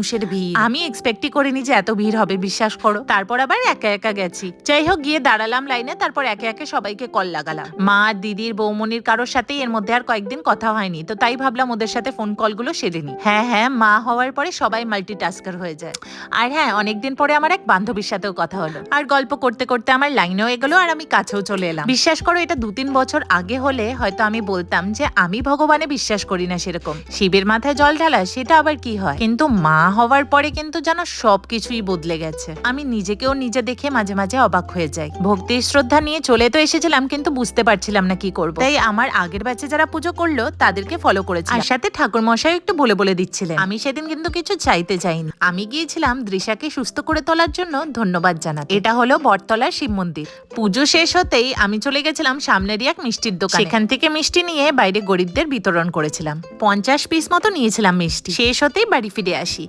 মানুষের ভিড়, আমি এক্সপেক্টই করিনি যে এত ভিড় হবে, বিশ্বাস করো। তারপর আবার একা একা গেছি। যাই হোক, গিয়ে দাঁড়ালাম লাইনে, তারপর একে একে সবাইকে কল লাগালাম। মা, দিদির, বৌমনির কারোর সাথেই এর মধ্যে আর কয়েকদিন কথা হয়নি, তো তাই ভাবলাম ওদের সাথে ফোন কলগুলো সেরে নি। হ্যাঁ, মা হওয়ার পরে সবাই মাল্টিটাস্কার হয়ে যায়। আর হ্যাঁ, অনেকদিন পরে আমার এক বান্ধবীর সাথেও কথা হলো, আর গল্প করতে করতে আমার লাইনেও এগোলো, আর আমি কাছেও চলে এলাম। বিশ্বাস করো, এটা 2-3 বছর আগে হলে হয়তো আমি বলতাম যে আমি ভগবানে বিশ্বাস করি না সেরকম, শিবের মাথায় জল ঢালা সেটা আবার কি হয়। কিন্তু মা হওয়ার পরে কিন্তু যেন সবকিছুই বদলে গেছে। আমি নিজেকেও নিজে দেখে মাঝে মাঝে অবাক হয়ে যাই। ভক্তি শ্রদ্ধা নিয়ে চলে তো এসেছিলাম, কিন্তু বুঝতে পারছিলাম না কি করব। তাই আমার আগের ব্যাচে যারা পুজো করলো তাদেরকে ফলো করেছি, আর সাথে ঠাকুর মশাই একটু বলে বলে দিচ্ছিলেন। আমি সেদিন কিন্তু কিছু চাইতে চাইনি, আমি গিয়েছিলাম দৃশাকে সুস্থ করে তোলার জন্য ধন্যবাদ জানাতে। এটা হলো বটতলার শিব মন্দির। পুজো শেষ হতেই আমি চলে গেছিলাম সামনেরই এক মিষ্টির দোকান, সেখান থেকে মিষ্টি নিয়ে বাইরে গরিবদের বিতরণ করেছিলাম। 50 পিস মতো নিয়েছিলাম মিষ্টি। শেষ হতেই বাড়ি ফিরে আসি।